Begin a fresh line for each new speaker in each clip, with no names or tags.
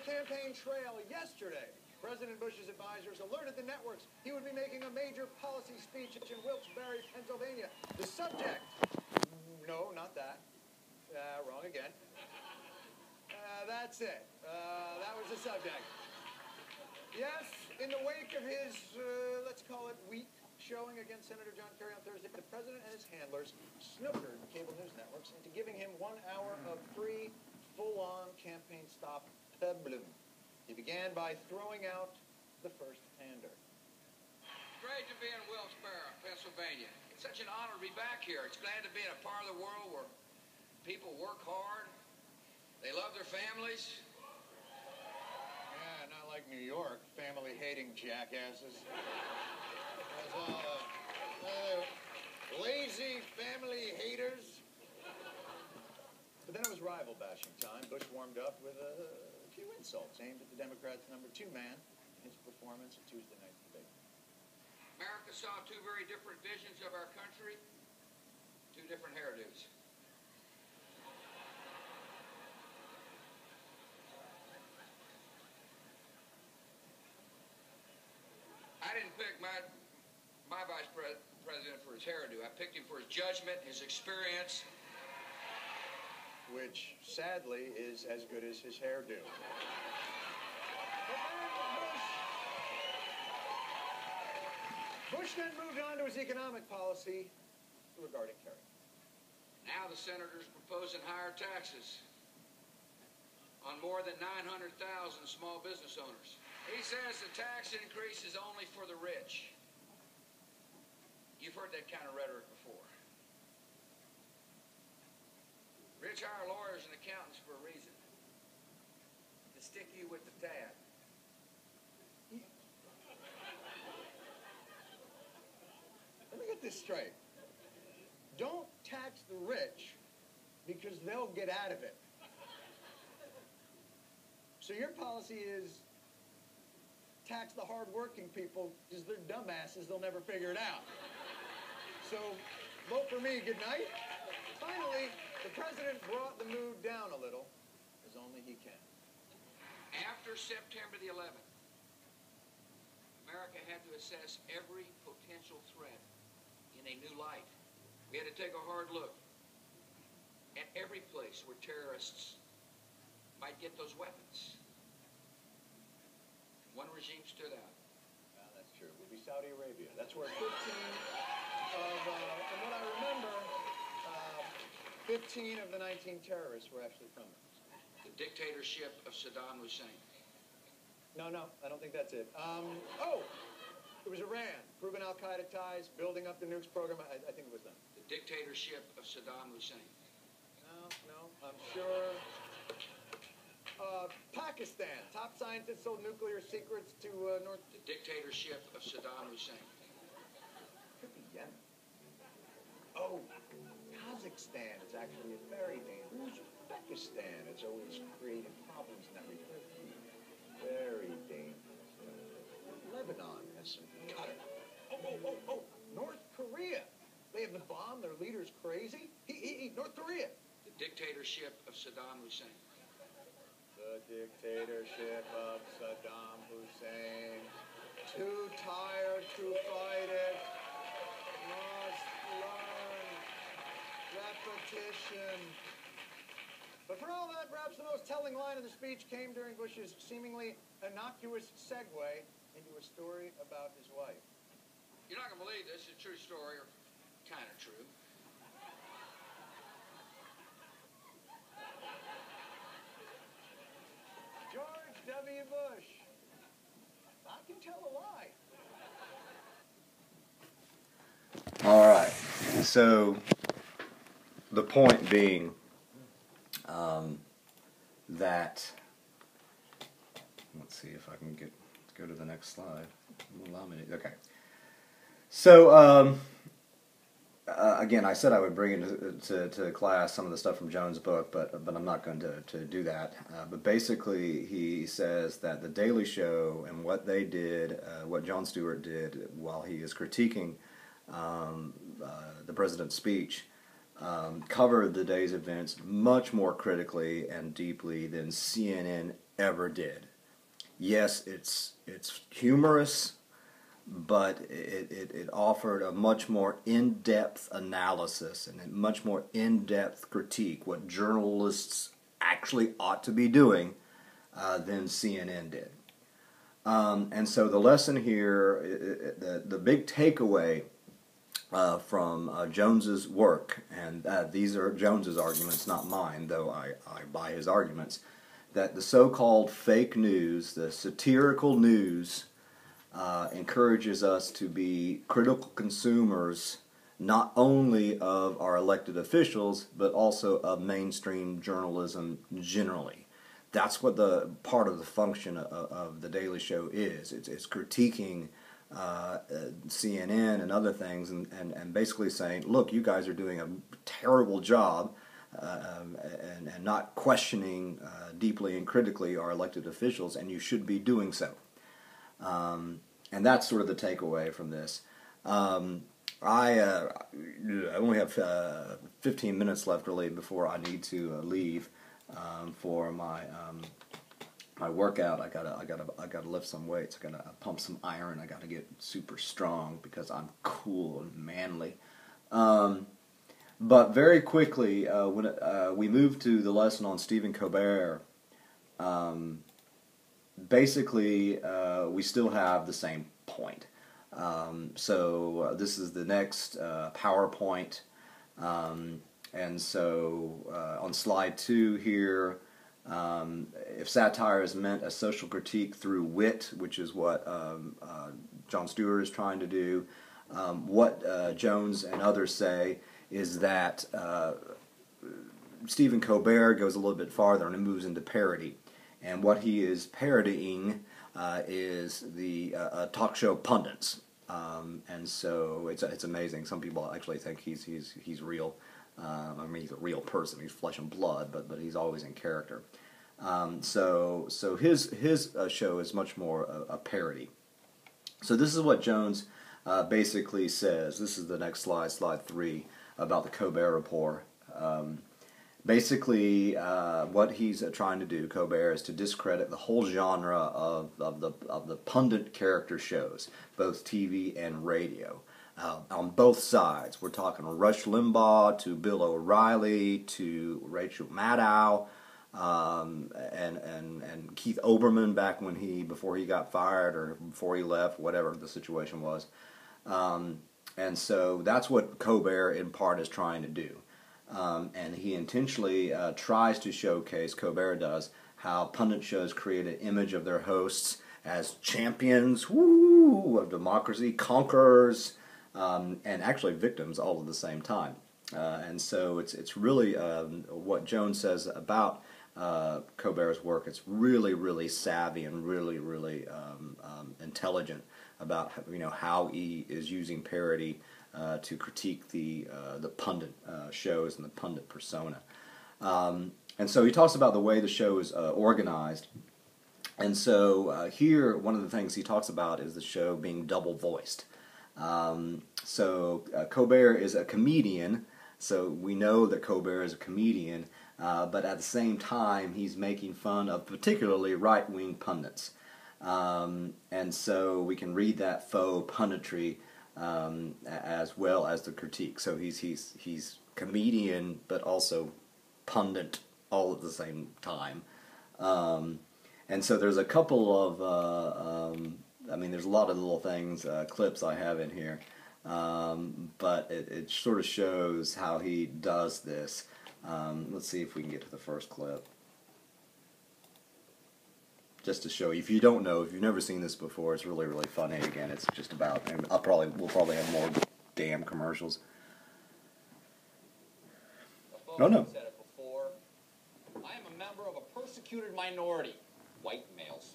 the campaign trail yesterday, President Bush's advisors alerted the networks he would be making a major policy speech in Wilkes-Barre, Pennsylvania. The subject, no, not that. Wrong again. That's it. That was the subject. Yes, in the wake of his, let's call it weak showing against Senator John Kerry on Thursday, the president and his handlers snookered cable news networks into giving him 1 hour of free, full-on campaign stop peblum. He began by throwing out the first-hander.
Great to be in Wilkes-Barre, Pennsylvania. It's such an honor to be back here. It's glad to be in a part of the world where people work hard, they love their families.
Yeah, not like New York, family-hating jackasses. Lazy family haters. But then it was rival bashing time. Bush warmed up with a few insults aimed at the Democrats' #2 man in his performance at Tuesday night's debate.
America saw two very different visions of our country, two different hairdos. I didn't pick my vice president for his hairdo. I picked him for his judgment, his experience.
Which, sadly, is as good as his hairdo. Bush then moved on to his economic policy regarding Kerry.
Now the senator's proposing higher taxes on more than 900,000 small business owners. He says the tax increase is only for the rich. You've heard that kind of rhetoric before. Rich hire lawyers and accountants for a reason. To stick you with the tab.
Let me get this straight. Don't tax the rich because they'll get out of it. So your policy is tax the hard-working people because they're dumbasses. They'll never figure it out. So vote for me. Good night. Finally, the president brought the mood down a little, as only he can.
After September the 11th, America had to assess every potential threat in a new light. We had to take a hard look at every place where terrorists might get those weapons. One regime stood out.
Well, that's true. It would be Saudi Arabia. That's where 15 of, from what I remember, 15 of the 19 terrorists were actually from it.
The dictatorship of Saddam Hussein.
No, I don't think that's it. It was Iran, proving al-Qaeda ties, building up the nukes program. I think it was them.
The dictatorship of Saddam Hussein.
No, I'm sure. Pakistan, top scientist sold nuclear secrets to North...
The dictatorship of Saddam Hussein.
Could be Yemen. Kazakhstan is actually a very dangerous. Uzbekistan has always created problems in that regard. Very dangerous. Lebanon has some cutter. North Korea. They have the bomb. Their leader's crazy. North Korea.
The dictatorship of Saddam Hussein.
The dictatorship of Saddam Hussein. Too tired to fight it. Must learn. Repetition. But for all that, perhaps the most telling line of the speech came during Bush's seemingly innocuous segue into a story about his wife.
You're not going to believe this. It's a true story, or kind of true.
George W. Bush. I can tell a lie.
All right. So the point being that, let's see if I can go to the next slide. Allow me to, okay. So again, I said I would bring into class some of the stuff from Jones' book, but I'm not going to do that. But basically, he says that the Daily Show and what they did, what Jon Stewart did while he is critiquing the president's speech, covered the day's events much more critically and deeply than CNN ever did. Yes, it's humorous, but it offered a much more in-depth analysis and a much more in-depth critique, what journalists actually ought to be doing, than CNN did. And so the lesson here, the big takeaway from Jones's work, and these are Jones's arguments, not mine, though I buy his arguments, that the so-called fake news, the satirical news, encourages us to be critical consumers not only of our elected officials, but also of mainstream journalism generally. That's what the part of the function of the Daily Show is. It's critiquing CNN and other things, and basically saying, look, you guys are doing a terrible job, and not questioning deeply and critically our elected officials, and you should be doing so. And that's sort of the takeaway from this. I only have 15 minutes left, really, before I need to leave for my my workout. I gotta lift some weights. I gotta pump some iron. I gotta get super strong because I'm cool and manly. But very quickly, when we moved to the lesson on Stephen Colbert, basically we still have the same point. So this is the next PowerPoint, and so on slide 2 here, if satire is meant as social critique through wit, which is what Jon Stewart is trying to do, what Jones and others say is that Stephen Colbert goes a little bit farther and it moves into parody. And what he is parodying is the talk show pundits. And so it's amazing. Some people actually think he's real. I mean, he's a real person. He's flesh and blood, but he's always in character. So his show is much more a parody. So this is what Jones basically says. This is the next slide, slide 3, about the Colbert Report. Basically, what he's trying to do, Colbert, is to discredit the whole genre of the pundit character shows, both TV and radio. On both sides, we're talking Rush Limbaugh to Bill O'Reilly to Rachel Maddow, and Keith Olbermann back before he got fired or before he left, whatever the situation was. And so that's what Colbert in part is trying to do. And he intentionally tries to showcase, Colbert does, how pundit shows create an image of their hosts as champions, of democracy, conquerors, and actually victims all at the same time. And so it's really what Jones says about Colbert's work. It's really, really savvy and really, really intelligent about how he is using parody to critique the pundit shows and the pundit persona. And so he talks about the way the show is organized. And so here, one of the things he talks about is the show being double-voiced. So Colbert is a comedian, so we know that Colbert is a comedian, but at the same time he's making fun of particularly right-wing pundits. And so we can read that faux punditry as well as the critique. So he's comedian but also pundit all at the same time. And so there's a couple of there's a lot of little things, clips I have in here, but it sort of shows how he does this. Let's see if we can get to the first clip. Just to show you, if you don't know, if you've never seen this before, it's really, really funny. Again, it's just about, and we'll probably have more damn commercials. No.
Said it before. I am a member of a persecuted minority, white males.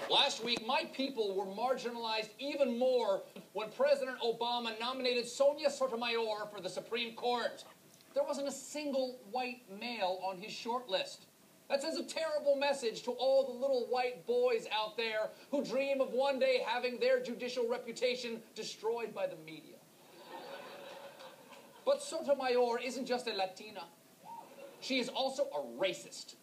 Last week, my people were marginalized even more when President Obama nominated Sonia Sotomayor for the Supreme Court. There wasn't a single white male on his short list. That sends a terrible message to all the little white boys out there who dream of one day having their judicial reputation destroyed by the media. But Sotomayor isn't just a Latina. She is also a racist.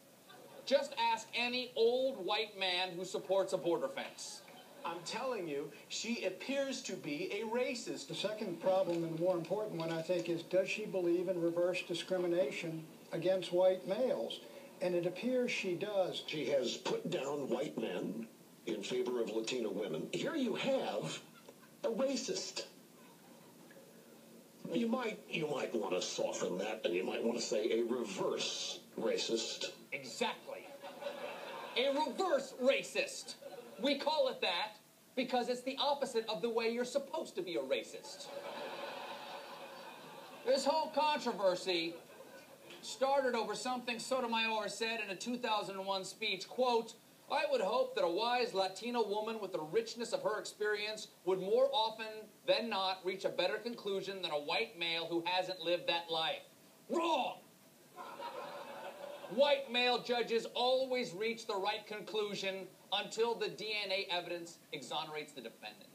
Just ask any old white man who supports a border fence.
I'm telling you, she appears to be a racist.
The second problem, and the more important one, I think, is does she believe in reverse discrimination against white males? And it appears she does.
She has put down white men in favor of Latino women. Here you have a racist. You might want to soften that, and you might want to say a reverse racist.
Exactly. A reverse racist. We call it that because it's the opposite of the way you're supposed to be a racist. This whole controversy started over something Sotomayor said in a 2001 speech, quote, "I would hope that a wise Latino woman with the richness of her experience would more often than not reach a better conclusion than a white male who hasn't lived that life." Wrong! White male judges always reach the right conclusion until the DNA evidence exonerates the defendant.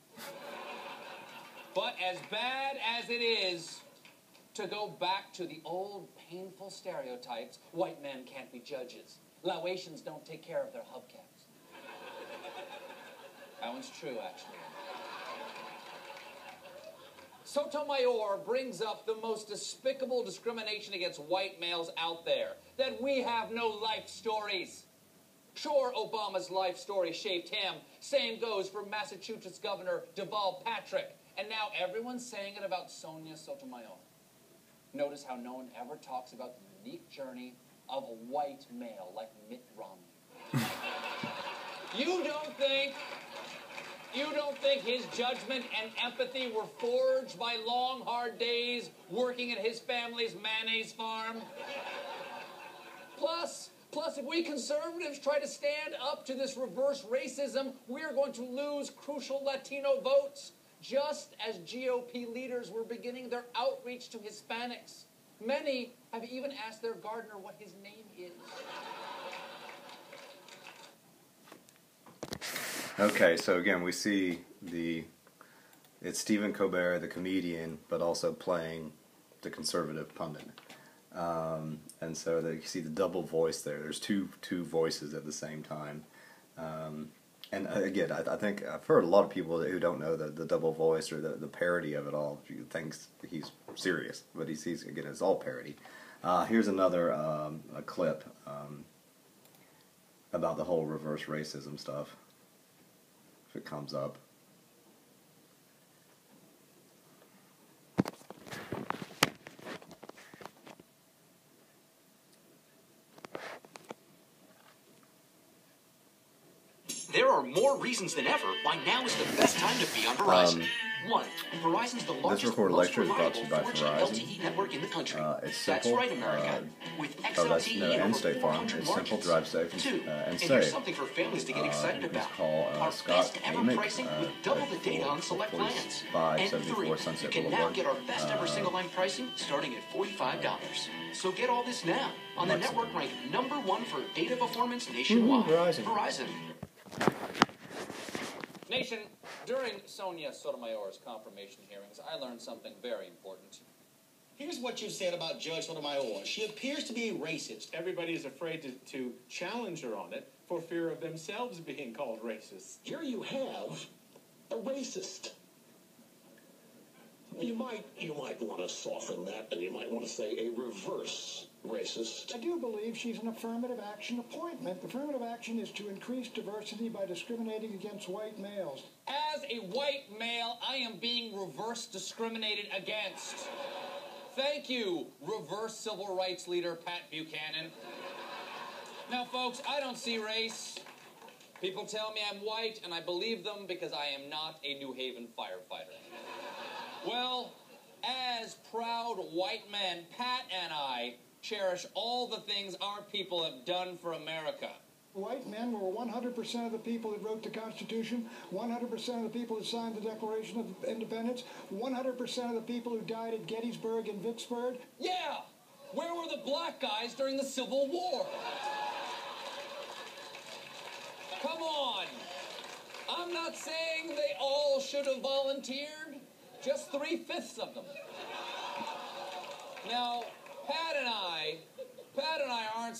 But as bad as it is to go back to the old painful stereotypes, white men can't be judges. Laotians don't take care of their hubcaps. That one's true, actually. Sotomayor brings up the most despicable discrimination against white males out there, that we have no life stories. Sure, Obama's life story shaped him. Same goes for Massachusetts Governor Deval Patrick. And now everyone's saying it about Sonia Sotomayor. Notice how no one ever talks about the unique journey of a white male like Mitt Romney. You don't think his judgment and empathy were forged by long, hard days working at his family's mayonnaise farm? Plus, if we conservatives try to stand up to this reverse racism, we're going to lose crucial Latino votes, just as GOP leaders were beginning their outreach to Hispanics. Many have even asked their gardener what his name is.
Okay, so again, we see it's Stephen Colbert, the comedian, but also playing the conservative pundit. And so you see the double voice there. There's two voices at the same time. And again, I think I've heard a lot of people who don't know the double voice or the parody of it all thinks he's serious, but he's again, it's all parody. Here's another a clip about the whole reverse racism stuff. If it comes up.
There are more reasons than ever why now is the best time to be on Verizon. One, Verizon's the largest,
this recorded
most
lecture is brought to you by
reliable 4G
Verizon.
LTE network in the country.
It's
That's
simple.
right, America. With
Oh, that's
XLTE
no,
in
and
over
State Farm.
400
It's simple,
markets.
drive safe,
Two,
and
here's
safe.
something for families to get excited
You can
about.
call
Our
Scott
best ever
Amick,
pricing with double the data on select plans.
4574
And
Sunset
three, you can now
Boulevard.
get our best ever single line pricing starting at $45. So get all this now on the network ranked #1 for data performance nationwide. Verizon.
Nation, during Sonia Sotomayor's confirmation hearings, I learned something very important.
Here's what you said about Judge Sotomayor. She appears to be a racist.
Everybody is afraid to challenge her on it for fear of themselves being called racist.
Here you have a racist. You might want to soften that, and you might want to say a reverse racist.
I do believe she's an affirmative action appointment. Affirmative action is to increase diversity by discriminating against white males.
As a white male, I am being reverse discriminated against. Thank you, reverse civil rights leader Pat Buchanan. Now, folks, I don't see race. People tell me I'm white, and I believe them because I am not a New Haven firefighter. Well, as proud white men, Pat and I cherish all the things our people have done for America.
White men were 100% of the people that wrote the Constitution, 100% of the people that signed the Declaration of Independence, 100% of the people who died at Gettysburg and Vicksburg.
Yeah! Where were the black guys during the Civil War? Come on! I'm not saying they all should have volunteered, just 3/5 of them. Now, Pat and I aren't